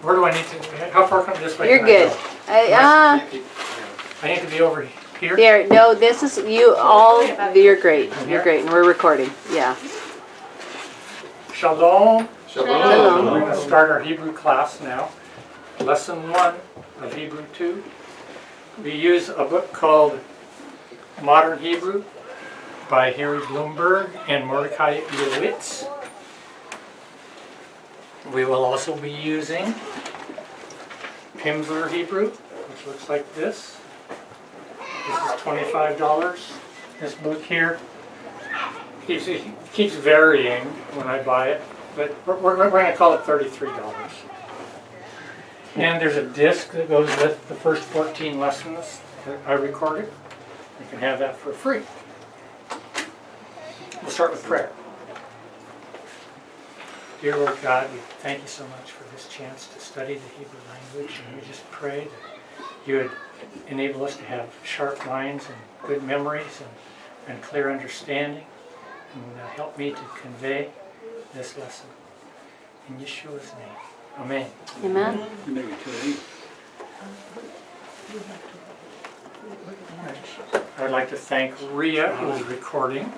Where do I need to, how far from this way? You're can good. I go? I need to be over here? There, no, this is, you're great. You're great, and we're recording, yeah. Shalom. Shalom. We're going to start our Hebrew class now. Lesson 1 of Hebrew 2. We use a book called Modern Hebrew by Harry Bloomberg and Mordecai Leowitz. We will also be using Pimsleur Hebrew, which looks like this. This is $25. This book here keeps varying when I buy it, but we're going to call it $33. And there's a disc that goes with the first 14 lessons that I recorded. You can have that for free. We'll start with prayer. Dear Lord God, we thank you so much for this chance to study the Hebrew language, and we just pray that you would enable us to have sharp minds and good memories and clear understanding, and help me to convey this lesson. In Yeshua's name, amen. Amen. I'd like to thank Rhea, who is recording.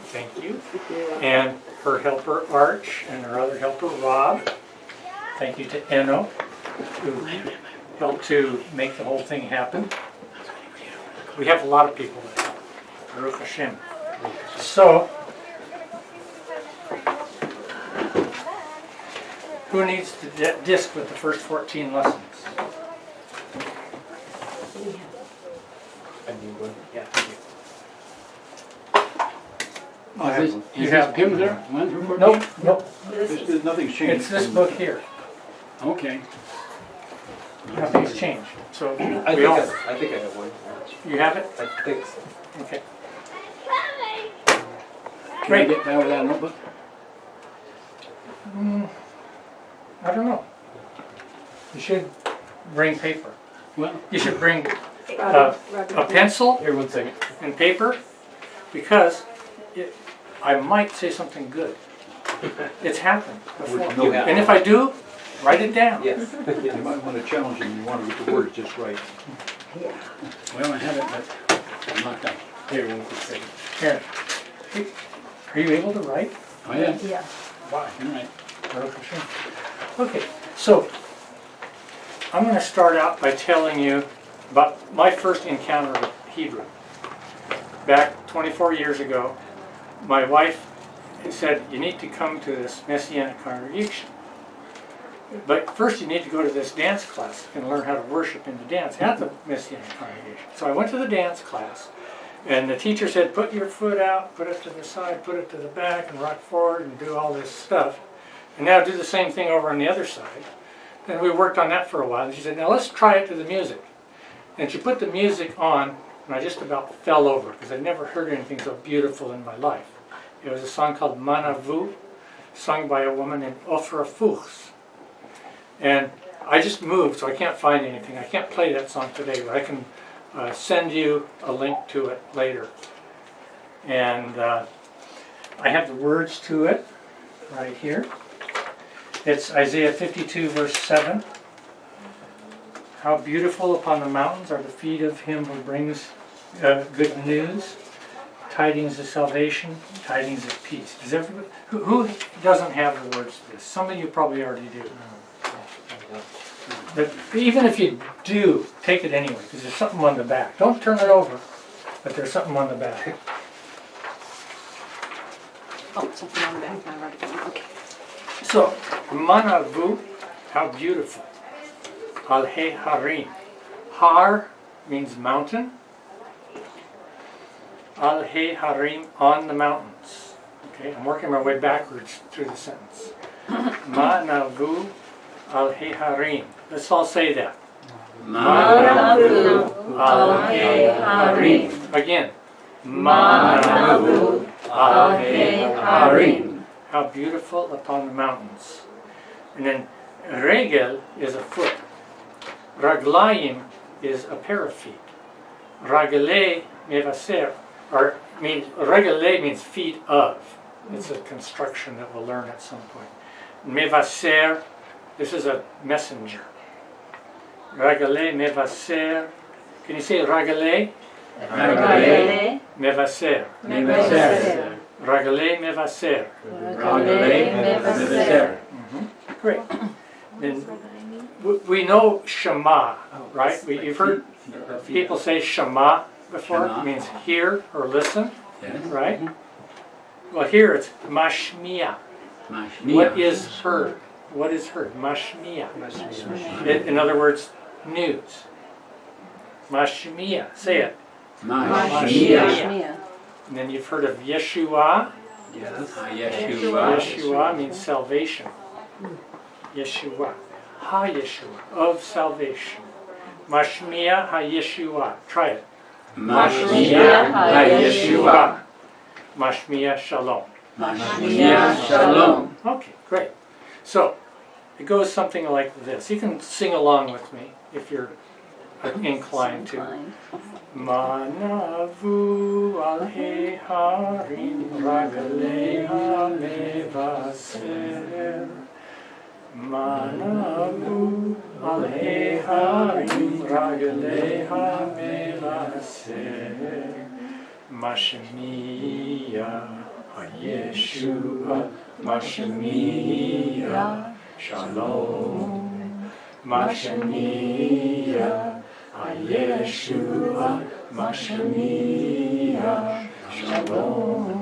Thank you. And her helper, Arch, and her other helper, Rob. Thank you to Eno, who helped to make the whole thing happen. We have a lot of people that help. Baruch Hashem. So, who needs the disc with the first 14 lessons? I need one. Yeah, thank you. Is this Pimsleur? 1 through 14? Nope. Nothing's changed. It's this book here. Okay. Nothing's changed. So, I think I have one. you have it? I think so. Okay. Can I get that without a notebook? I don't know. You should bring paper. Well, You should bring a pencil here, 1 second. and paper, because I might say something good. It's happened before. You have. And if I do, write it down. Yes. You might want to challenge him, you want to get the words just right. Well, I have it, but I'm not done. Here, 1 quick second. Here. Are you able to write? I am. Why? All right. Baruch Hashem. Okay, so I'm going to start out by telling you about my first encounter with Hebrew. Back 24 years ago, my wife said, you need to come to this Messianic congregation. But first you need to go to this dance class and learn how to worship in the dance at the Messianic congregation. So I went to the dance class, and the teacher said, put your foot out, put it to the side, put it to the back, and rock forward, and do all this stuff. And now do the same thing over on the other side. And we worked on that for a while. And she said, now let's try it to the music. And she put the music on, and I just about fell over, because I'd never heard anything so beautiful in my life. It was a song called Manavu, sung by a woman named Ofra Fuchs. And I just moved, so I can't find anything. I can't play that song today, but I can send you a link to it later. And I have the words to it right here. It's Isaiah 52, verse 7. How beautiful upon the mountains are the feet of him who brings good news, tidings of salvation, tidings of peace. Does everybody, who doesn't have the words to this? Some of you probably already do. But even if you do, take it anyway, because there's something on the back. Don't turn it over, but there's something on the back. Oh, something on the back. I wrote it down. Okay. So, Manavu, how beautiful. Al-He Harim. Har means mountain. Al-He Harim, on the mountains. Okay, I'm working my way backwards through the sentence. Manavu Al-He Harim. Let's all say that. Manavu Al-He Harim. Again. Manavu Al-He Harim. How beautiful upon the mountains. And then Regel is a foot. Raglayim is a pair of feet. Ragale mevaser, or means regale means feet of. It's a construction that we'll learn at some point. Mevaser This is a messenger. Ragale mevaser. Can you say ragale? Ragale. Mevaser. Mevaser. Ragale mevaser. Ragale mevaser. Great. Then we know Shema, right? You've heard people say Shema before. Shema. It means hear or listen, Yes. right? Well, here it's mashmiya. Mashmiya. What is heard? What is heard? Mashmiya. In other words, news. Mashmiya. Say it. Mashmiya. Mashmiya. And then you've heard of Yeshua. Yes. Yeshua. Yeshua means salvation. Yeshua. Ha-Yeshua, of salvation. Mashmiya ha-Yeshua. Try it. Mashmiya ha-Yeshua. Mashmiya shalom. Mashmiya shalom. Okay, great. So, it goes something like this. You can sing along with me if you're inclined to. Manavu al harim ragalei ha-mevaser. Manavu al harim ragalei ha-mevaser. Mashmiya ha-Yeshua. Mashmiya shalom. Mashmiya ha-Yeshua. Mashmiya shalom.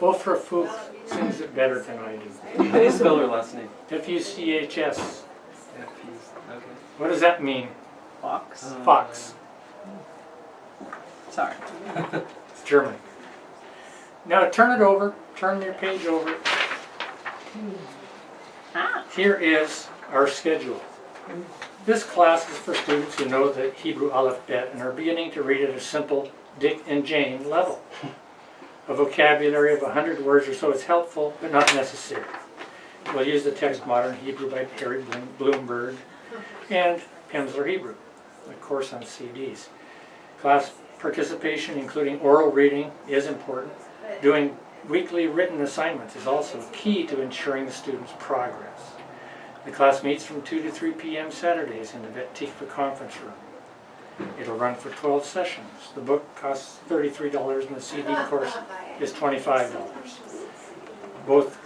Ofra Fuch sings it better than I do. How do you spell her last name? F-U-C-H-S. Okay. What does that mean? Fox. Fox. Sorry. It's German. Now turn it over. Turn your page over. Here is our schedule. This class is for students who know the Hebrew alphabet and are beginning to read at a simple Dick and Jane level. A vocabulary of 100 words or so is helpful, but not necessary. We'll use the text Modern Hebrew by Harry Bloomberg and Pimsleur Hebrew, a course on CDs. Class participation, including oral reading, is important. Doing weekly written assignments is also key to ensuring the student's progress. The class meets from 2 to 3 p.m. Saturdays in the Bet Tikva conference room. It'll run for 12 sessions. The book costs $33 and the CD course is $25. Both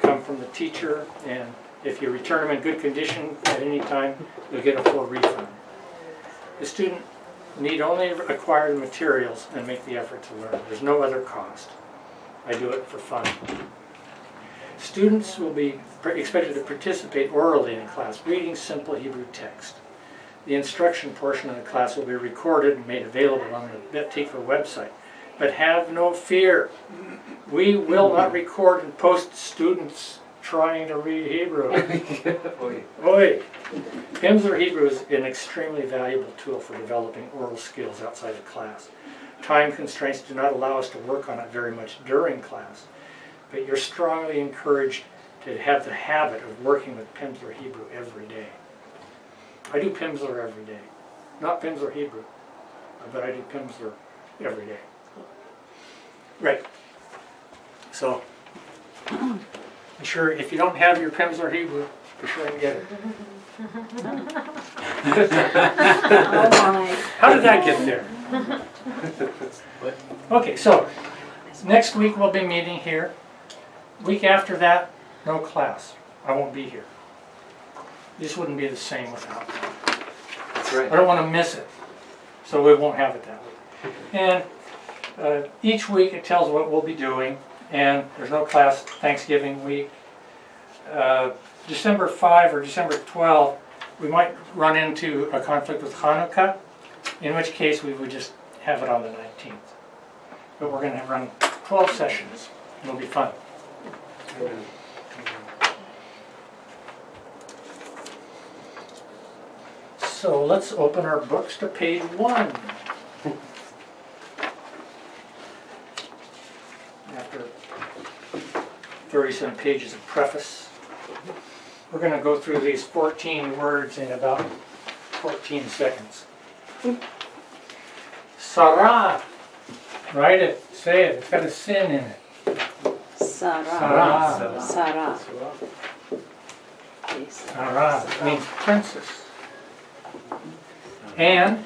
come from the teacher, and if you return them in good condition at any time, you'll get a full refund. The student need only acquire the materials and make the effort to learn. There's no other cost. I do it for fun. Students will be expected to participate orally in class, reading simple Hebrew text. The instruction portion of the class will be recorded and made available on the Bet Tikva website. But have no fear. We will not record and post students trying to read Hebrew. Oi! Pimsleur Hebrew is an extremely valuable tool for developing oral skills outside of class. Time constraints do not allow us to work on it very much during class, but you're strongly encouraged to have the habit of working with Pimsleur Hebrew every day. I do Pimsleur every day. Not Pimsleur Hebrew, but I do Pimsleur every day. Right. So, be sure if you don't have your Pimsleur Hebrew, be sure and get it. How did that get there? Okay, so next week we'll be meeting here. Week after that, no class. I won't be here. This wouldn't be the same without me. That's I right. don't want to miss it, so we won't have it that way. And each week it tells what we'll be doing, and there's no class Thanksgiving week. December 5 or December 12, we might run into a conflict with Hanukkah, in which case we would just have it on the 19th. But we're going to run 12 sessions. It'll be fun. So let's open our books to page 1. After 30-some pages of preface, we're going to go through these 14 words in about 14 seconds. Sarah. Write it. Say it. It's got a sin in it. Sarah. Sarah. Sarah. Sarah means princess. And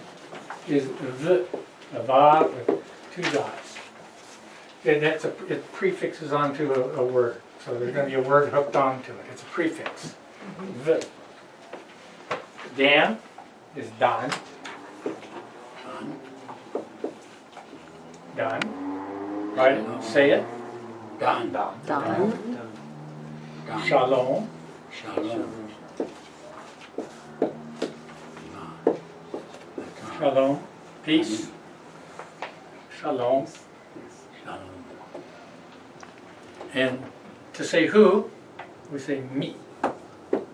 is the, a va with two dots. It prefixes onto a word. So there's going to be a word hooked onto it. It's a prefix. The. Dan is Dan. Dan. Right? Say it. Don. Don. Don. Shalom. Shalom. Shalom. Peace. Shalom. Shalom. And to say who, we say me.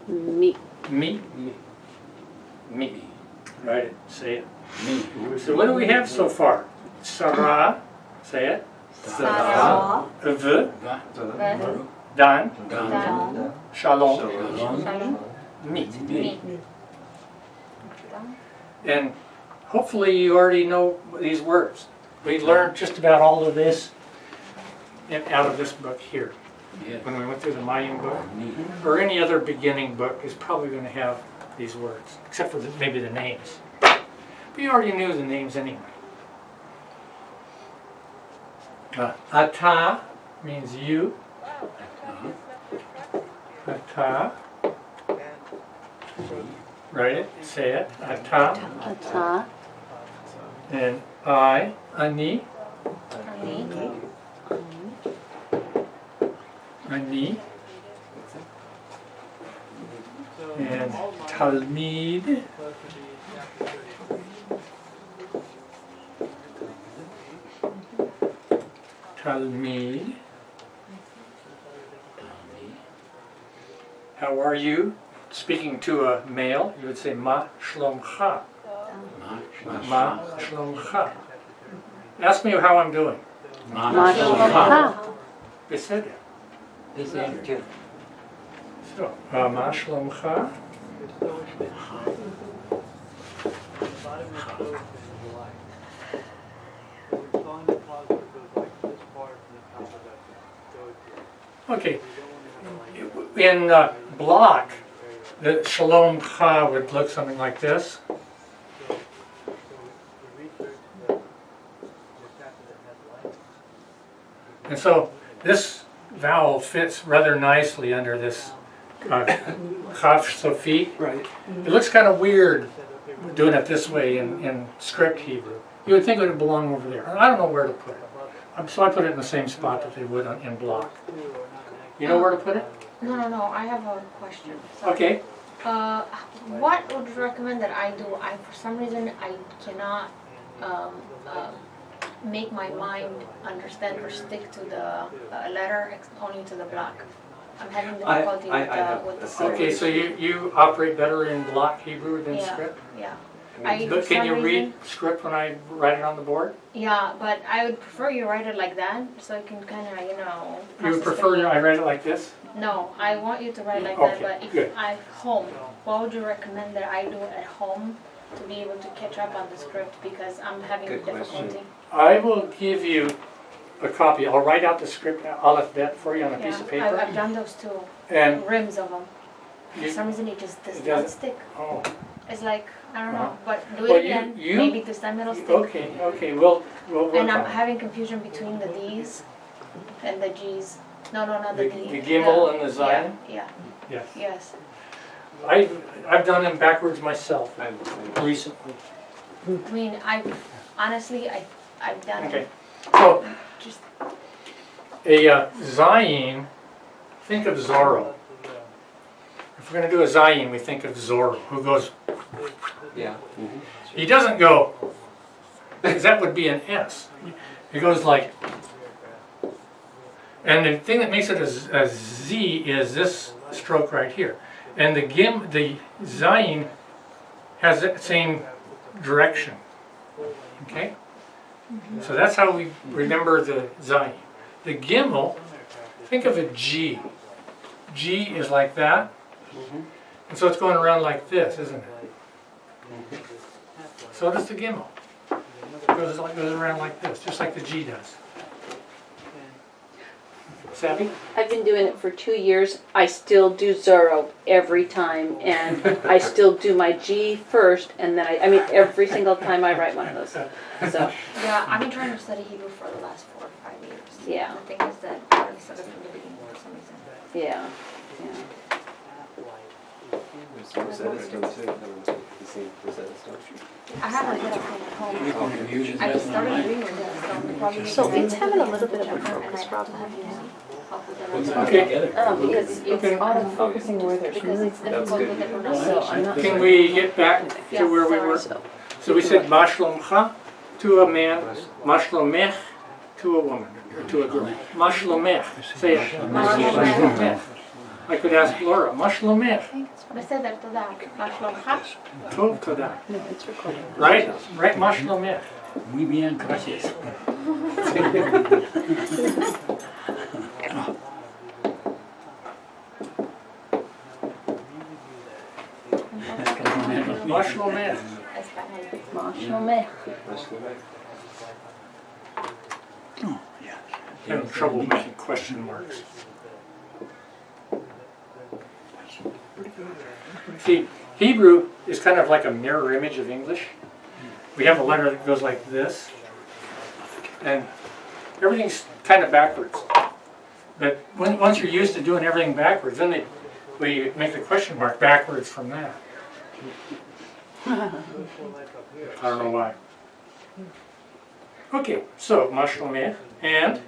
Me. Me. Me. Right? Say it. Me. So what do we have so far? Sarah. Say it. Sarah. V. Va. Dan. Don. Shalom. Shalom. Me. Me. And hopefully you already know these words. We learned just about all of this out of this book here. Yeah. When we went through the Mayan book, Me. or any other beginning book is probably going to have these words, except for maybe the names. But you already knew the names anyway. Ata means you. Ata. Write it, say it. Ata. Ata. And I, Ani. Ani. And Talmid. Talmid. How are you? Speaking to a male, you would say Ma Shlomcha. Ma Shlomcha. Ask me how I'm doing. Ma Shlomcha. They said it. This is too. So, Ma Shlomcha. Okay. In block, the Shalom Cha would look something like this. And so this vowel fits rather nicely under this Chaf Sofi. Right. It looks kind of weird doing it this way in script Hebrew. You would think it would belong over there. I don't know where to put it. So I put it in the same spot that they would in block. You know where to put it? No, I have a question. Okay. What would you recommend that I do? For some reason, I cannot make my mind understand or stick to the letter, only to the block. I'm having difficulty with the script. Okay, so you operate better in block Hebrew than Yeah. script? Yeah. But can you read script when I write it on the board? Yeah, but I would prefer you write it like that, so I can kind of, You would prefer I write it like this? No, I want you to write like Okay, that, but if good. I'm home, what would you recommend that I do at home to be able to catch up on the script, because I'm having Good question. difficulty. I will give you a copy. I'll write out the script Aleph Bet for you on a piece of I've paper. done those too, And rims of them. For you, some reason it just does It not doesn't? stick. oh, It's like, I don't know, Uh-huh. but do Well, it again, maybe this time it'll stick. okay, we'll work And I'm on it. having confusion between the D's and the G's. No, not the D. The Gimel and the Zion? Yeah, Yes. yes. I've done them backwards myself I have the same. recently. I mean, I've done Okay, so just, a Zayin, think of Zorro. If we're going to do a Zayin, we think of Zorro, who goes, Yeah. he doesn't go, because that would be an S. He goes like, and the thing that makes it a Z is this stroke right here. And the Zayin has that same direction. Okay? So that's how we remember the Zayin. The Gimel, think of a G. G is like that. And so it's going around like this, isn't it? So does the Gimel. It goes around like this, just like the G does. Savvy? I've been doing it for 2 years. I still do Zorro every time, and I still do my G first, and then I mean, every single time I write one of those. So, Yeah, I've been trying to study Hebrew for the last 4 or 5 years. Yeah. The thing is that I already started from the beginning for some reason. yeah. Rosetta Stone too. The same Rosetta Stone. I have a bit of home at home. Confusion. I just started reading Rosetta Stone. Probably So maybe it's having a little bit of a and focus I problem. have to have help with What's that. that Okay. together? Because it's Okay. auto-focusing where there's Because really... it's difficult with the So I'm pronunciation. not... Can we get back to where we were? So, So we said mashlomcha to a man, mashlomech to a woman, or to a girl. Mashlomech, say it. Mashlomech. I could ask Laura, mashlomech, בסדר, תודה. מה שלומך? tov toda. no, it's recording. Right, right, mashlomech. Muy bien, gracias. Mashlomech. Español. Ma shlomech. Having trouble making question marks. See, Hebrew is kind of like a mirror image of English. We have a letter that goes like this, and everything's kind of backwards. But once you're used to doing everything backwards, then we make the question mark backwards from that. I don't know why. Okay, so mashlomeh, and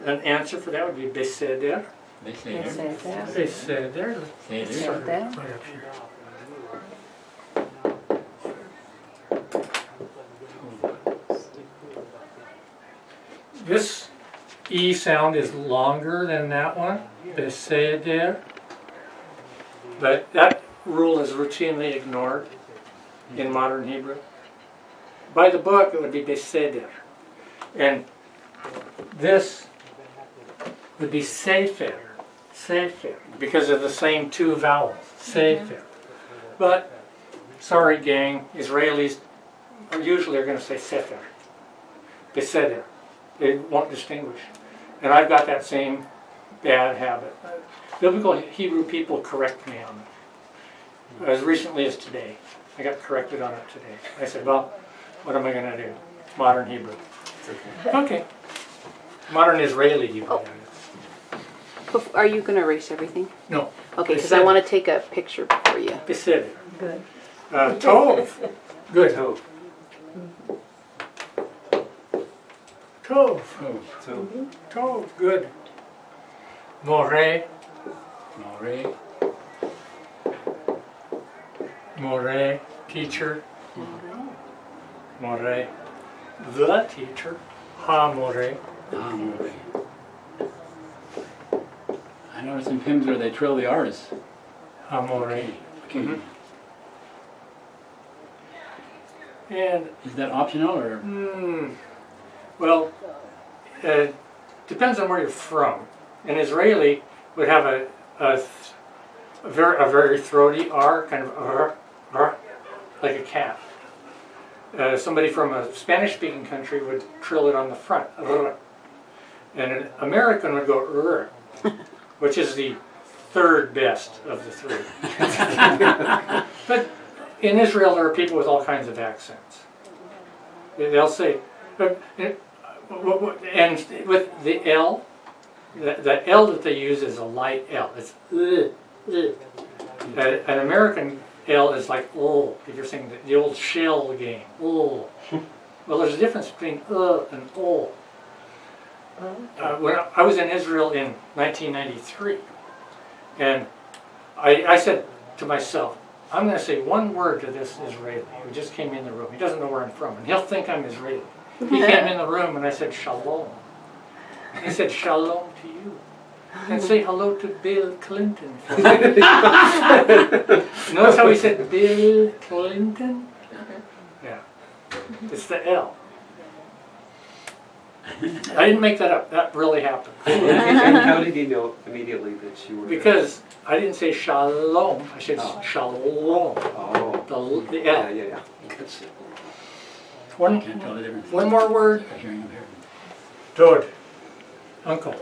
an answer for that would be beseder. They say It's there. there. Beseder. Say It's there. right there. Right up here. This E sound is longer than that one, beseder. But that rule is routinely ignored in modern Hebrew. By the book, it would be beseder. And this would be sefer, sefer, because of the same two vowels, sefer. But, sorry gang, Israelis usually are going to say sefer, beseder. They won't distinguish. And I've got that same bad habit. Biblical Hebrew people correct me on it. As recently as today. I got corrected on it today. I said, well, what am I going to do? Modern Hebrew. Okay. Modern Israeli Hebrew. Oh. Are you going to erase everything? No. Okay, because I want to take a picture for you. Beseder. Good. Tov. Good. Tov. Tov. Oh, Tov. Tov. Good. More. More. More. Teacher. More. The teacher. Ha more. Ah, more. I noticed in hymns where they trill the R's. Ha more. Okay. Mhm. And Is that optional or? well, depends on where you're from. An Israeli would have a very throaty R, kind of R, like a cat. Somebody from a Spanish-speaking country would trill it on the front, and an American would go which is the third best of the three. But in Israel, there are people with all kinds of accents. They'll say, and with the L, the L that they use is a light L. It's an American L is like oh, if you're saying the old shell game. Oh, well, there's a difference between and oh. When I was in Israel in 1993, and I said to myself, I'm going to say one word to this Israeli who just came in the room. He doesn't know where I'm from, and he'll think I'm Israeli. He came in the room, and I said, shalom. He said, shalom to you. And say hello to Bill Clinton. Notice how he said Bill Clinton? Yeah. It's the L. I didn't make that up. That really happened. And how did he know immediately that you were? Because I didn't say shalom. I said shalom. Oh. The Yeah, L. yeah, yeah. Gotcha. Can't tell the difference. One more word. Hearing of here. Dod. Uncle.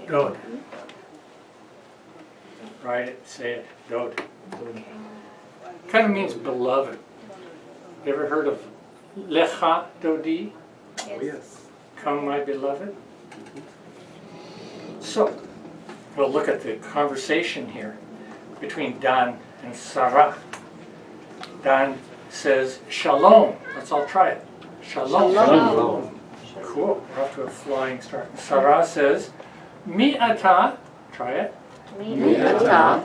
Dod. Write it, say it, Dod. Kind of means beloved. You ever heard of Lecha Dodi? Oh, yes. Come, my beloved. So, we'll look at the conversation here between Dan and Sarah. Dan says, Shalom. Let's all try it. Shalom. Shalom. Cool. We're off to a flying start. And Sarah says, Mi ata. Try it. Mi ata.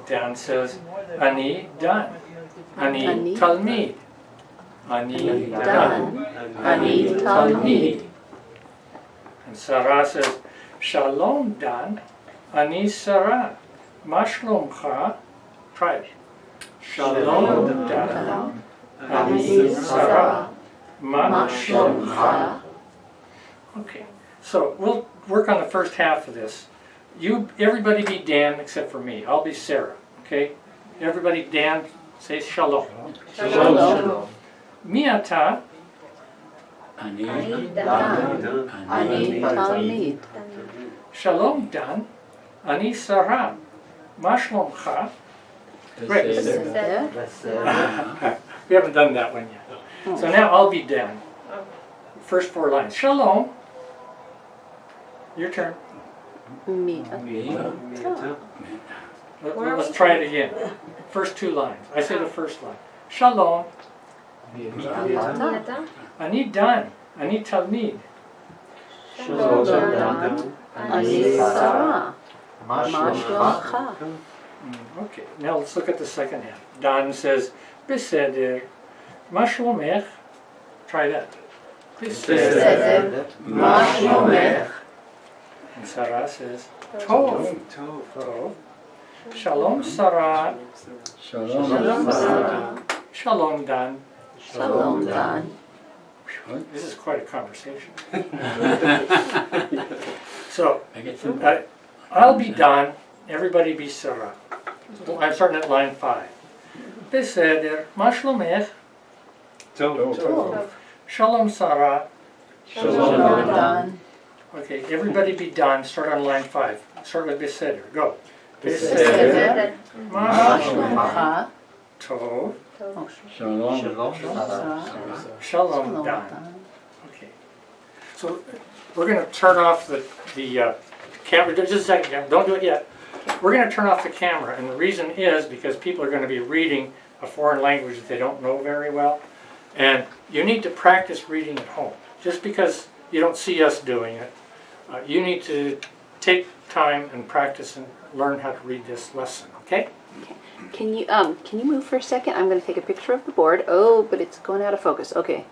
Dan says, Ani Dan. Ani Ani Talmid. Ani Dan. Dan. Ani Talmid. And Sarah says, Shalom Dan. Ani Sarah. Ma shlomcha. Try it. Shalom Dan. Ani Sarah. Ma shlomcha. Okay, so we'll work on the first half of this. Everybody be Dan except for me. I'll be Sarah. Okay, everybody Dan. Say shalom. Shalom. Mi ata. Ani Dan. Ani Talmid. Shalom Dan. Ani Sarah. Ma shlomcha. Great. Beseder. We haven't done that one yet. So now I'll be Dan. First 4 lines. Shalom. Your turn. Mi Me ata. Let's try it again. First 2 lines. I say the first line. Shalom. ata. Ani Dan. Ani Talmid. Shalom. Dan. Ani Sarah. Ma shlomcha. Okay, now let's look at the second half. Dan says, Beseder. Ma shlomech. Try that. Beseder. Ma shlomech. And Sarah says, Tov. Tov. Tov. Shalom Sarah. Shalom. Sarah. Shalom Dan. Shalom Dan. This is quite a conversation. So, I get some. I'll be Dan. Everybody be Sarah. I'm starting at line 5. Beseder. Ma shlomech. Tov. Tov. Shalom Sarah. Shalom Dan. Okay, everybody be Dan. Start on line 5. Start with Beseder. Go. Beseder. Ma Ma shlomech. shlomcha. Tov. Shalom. Shalom Dan. Okay. So we're going to turn off the camera. Just a second. Don't do it yet. We're going to turn off the camera, and the reason is because people are going to be reading a foreign language that they don't know very well, and you need to practice reading at home. Just because you don't see us doing it, you need to take time and practice and learn how to read this lesson. Okay? Can you move for a second? I'm going to take a picture of the board. Oh, but it's going out of focus. Okay.